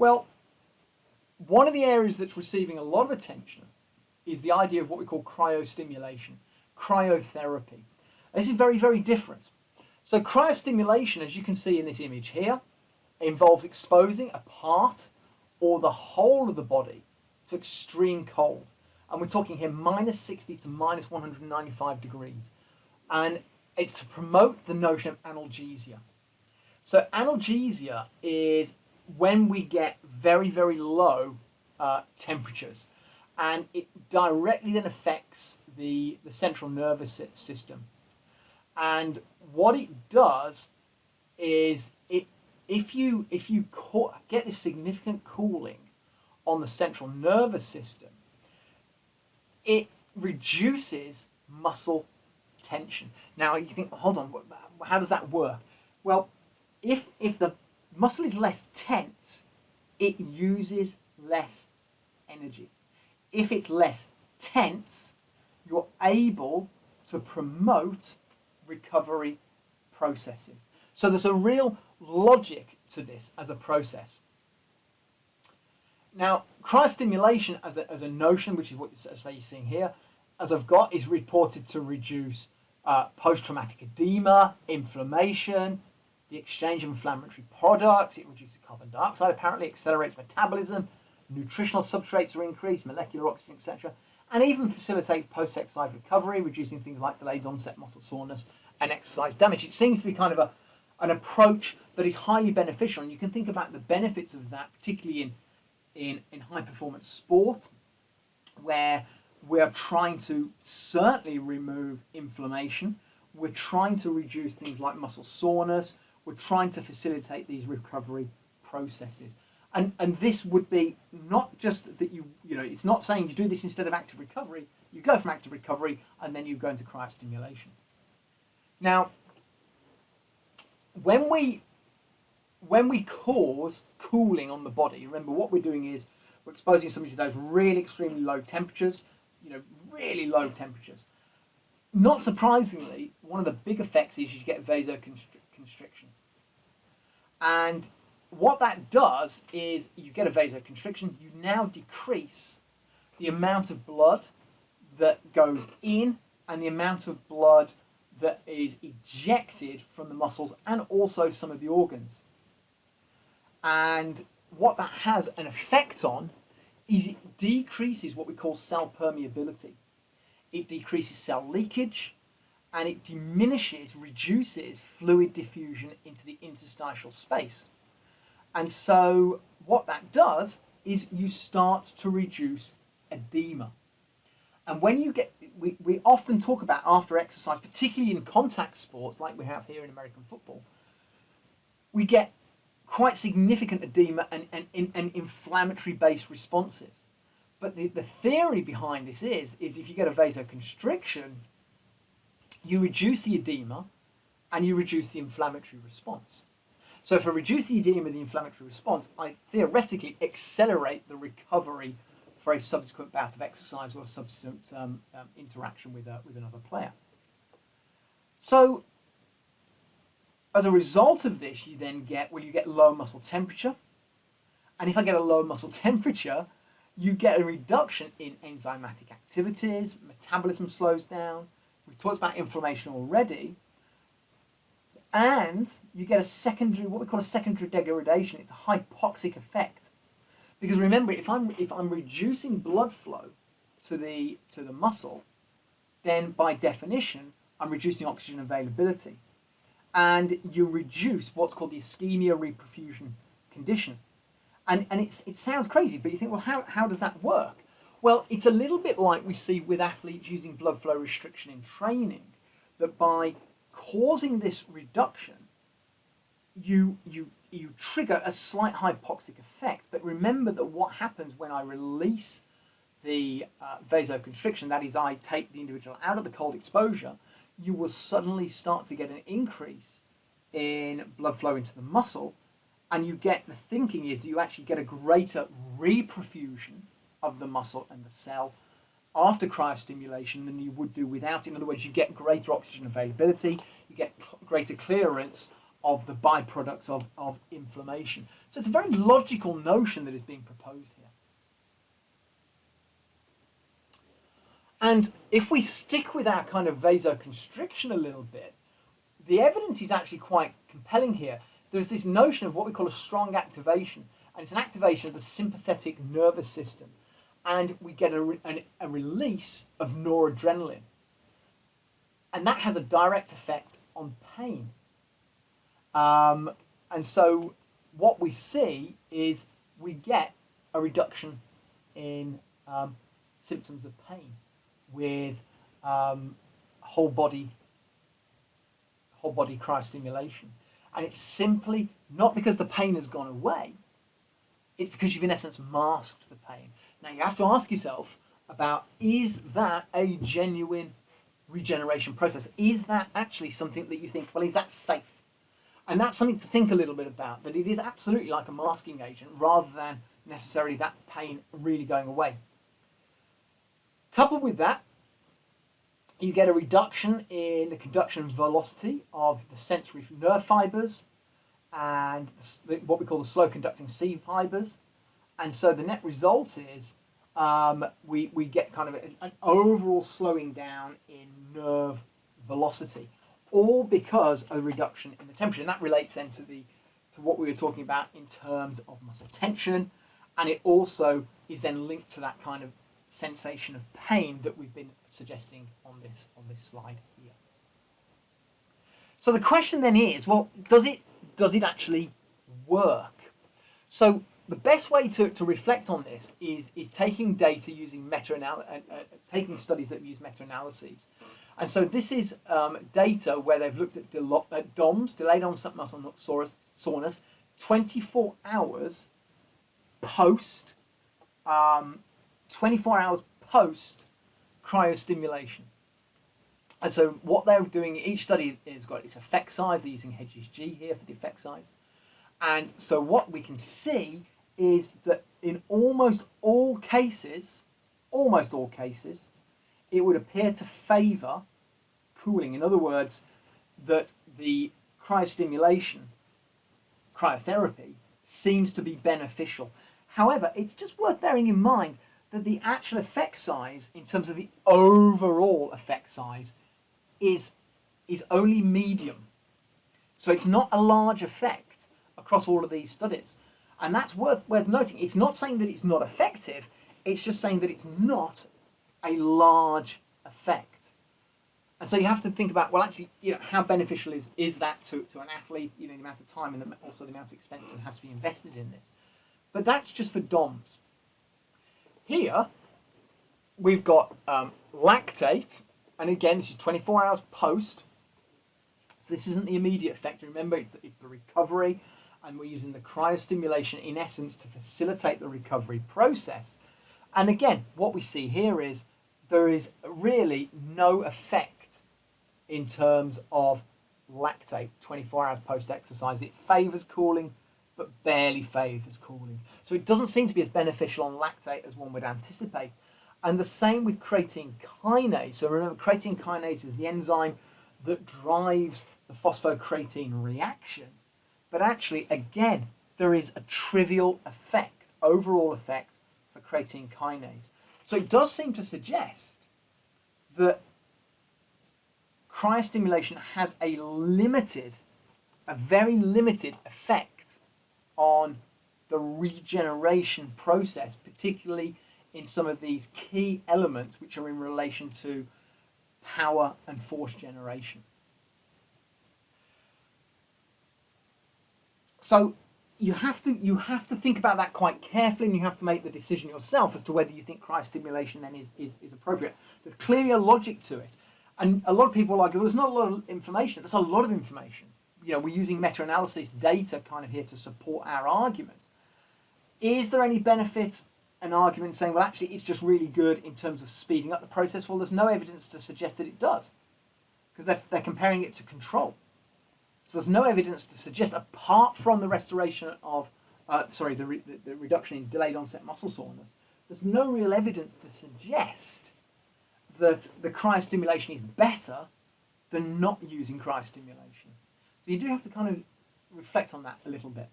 Well, one of the areas that's receiving a lot of attention is the idea of what we call cryostimulation, cryotherapy. This is very, very different. So cryostimulation, as you can see in this image here, involves exposing a part or the whole of the body to extreme cold. And we're talking here minus 60 to minus 195 degrees. And it's to promote the notion of analgesia. So analgesia is when we get very, very low temperatures. And it directly then affects the central nervous system. And what it does is if you get this significant cooling on the central nervous system, it reduces muscle tension. Now you think, hold on, how does that work? Well, if the muscle is less tense, it uses less energy. If it's less tense, you're able to promote recovery processes. So there's a real logic to this as a process. Now, cryostimulation as a notion, which is what you're seeing here, as I've got, is reported to reduce post-traumatic edema, inflammation, the exchange of inflammatory products. It reduces carbon dioxide, apparently accelerates metabolism, nutritional substrates are increased, molecular oxygen, etc., and even facilitates post-exercise recovery, reducing things like delayed onset muscle soreness and exercise damage. It seems to be kind of an approach that is highly beneficial, and you can think about the benefits of that, particularly in high performance sport, where we're trying to certainly remove inflammation, we're trying to reduce things like muscle soreness, we're trying to facilitate these recovery processes. And this would be not just that you know, it's not saying you do this instead of active recovery, you go from active recovery and then you go into cryostimulation. Now, when we cause cooling on the body, remember what we're doing is we're exposing somebody to those really extremely low temperatures, really low temperatures. Not surprisingly, one of the big effects is you get vasoconstriction. And what that does is you get a vasoconstriction, you now decrease the amount of blood that goes in and the amount of blood that is ejected from the muscles and also some of the organs. And what that has an effect on is it decreases what we call cell permeability. It decreases cell leakage and it reduces fluid diffusion into the interstitial space. And so what that does is you start to reduce edema. And when you get, we often talk about after exercise, particularly in contact sports like we have here in American football, we get quite significant edema and inflammatory based responses. But the theory behind this is if you get a vasoconstriction, you reduce the edema and you reduce the inflammatory response. So if I reduce the edema and the inflammatory response, I theoretically accelerate the recovery for a subsequent bout of exercise or subsequent interaction with another player. So as a result of this, you then get low muscle temperature. And if I get a low muscle temperature, you get a reduction in enzymatic activities, metabolism slows down. We talked about inflammation already. And you get what we call a secondary degradation. It's a hypoxic effect. Because remember, if I'm reducing blood flow to the muscle, then by definition, I'm reducing oxygen availability. And you reduce what's called the ischemia reperfusion condition. And it sounds crazy, but you think, well, how does that work? Well, it's a little bit like we see with athletes using blood flow restriction in training, that by causing this reduction, you trigger a slight hypoxic effect. But remember that what happens when I release the vasoconstriction, that is, I take the individual out of the cold exposure, you will suddenly start to get an increase in blood flow into the muscle, and you get, the thinking is you actually get a greater reperfusion of the muscle and the cell after cryostimulation than you would do without. In other words, you get greater oxygen availability, you get greater clearance of the byproducts of inflammation. So it's a very logical notion that is being proposed here. And if we stick with our kind of vasoconstriction a little bit, the evidence is actually quite compelling here. There's this notion of what we call a strong activation, and it's an activation of the sympathetic nervous system, and we get a release of noradrenaline, and that has a direct effect on pain. And so what we see is we get a reduction in symptoms of pain with whole body cryostimulation. And it's simply not because the pain has gone away, it's because you've in essence masked the pain. Now you have to ask yourself about, is that a genuine regeneration process? Is that actually something that you think, well, is that safe? And that's something to think a little bit about, that it is absolutely like a masking agent rather than necessarily that pain really going away. Coupled with that, you get a reduction in the conduction velocity of the sensory nerve fibers and what we call the slow conducting C fibers. And so the net result is we get kind of an overall slowing down in nerve velocity, all because of a reduction in the temperature. And that relates then to what we were talking about in terms of muscle tension, and it also is then linked to that kind of sensation of pain that we've been suggesting on this slide here. So the question then is, well, does it actually work? So the best way to reflect on this is taking data using taking studies that use meta-analyses. And so this is data where they've looked at DOMS, delayed onset muscle soreness, 24 hours post 24 hours post cryostimulation. And so what they're doing, each study has got its effect size. They're using HSG here for the effect size. And so what we can see is that in almost all cases, it would appear to favour cooling. In other words, that the cryostimulation, cryotherapy, seems to be beneficial. However, it's just worth bearing in mind that the actual effect size, in terms of the overall effect size, is only medium. So it's not a large effect across all of these studies. And that's worth noting. It's not saying that it's not effective, it's just saying that it's not a large effect. And so you have to think about, well, actually, how beneficial is that to an athlete, the amount of time and also the amount of expense that has to be invested in this. But that's just for DOMS. Here, we've got lactate, and again, this is 24 hours post. So this isn't the immediate effect. Remember, it's the recovery, and we're using the cryostimulation in essence to facilitate the recovery process. And again, what we see here is there is really no effect in terms of lactate 24 hours post-exercise. It favours cooling, but barely favours cooling. So it doesn't seem to be as beneficial on lactate as one would anticipate. And the same with creatine kinase. So remember, creatine kinase is the enzyme that drives the phosphocreatine reaction. But actually, again, there is a trivial effect, overall effect, for creatine kinase. So it does seem to suggest that cryostimulation has a very limited effect on the regeneration process, particularly in some of these key elements which are in relation to power and force generation. So you have to think about that quite carefully, and you have to make the decision yourself as to whether you think cryostimulation then is appropriate. There's clearly a logic to it. And a lot of people argue, well, there's not a lot of information. There's a lot of information. We're using meta-analysis data kind of here to support our argument. Is there any benefit, an argument saying, well, actually, it's just really good in terms of speeding up the process? Well, there's no evidence to suggest that it does, because they're comparing it to control. So there's no evidence to suggest, apart from the restoration of, the reduction in delayed onset muscle soreness, there's no real evidence to suggest that the cryostimulation is better than not using cryostimulation. So you do have to kind of reflect on that a little bit.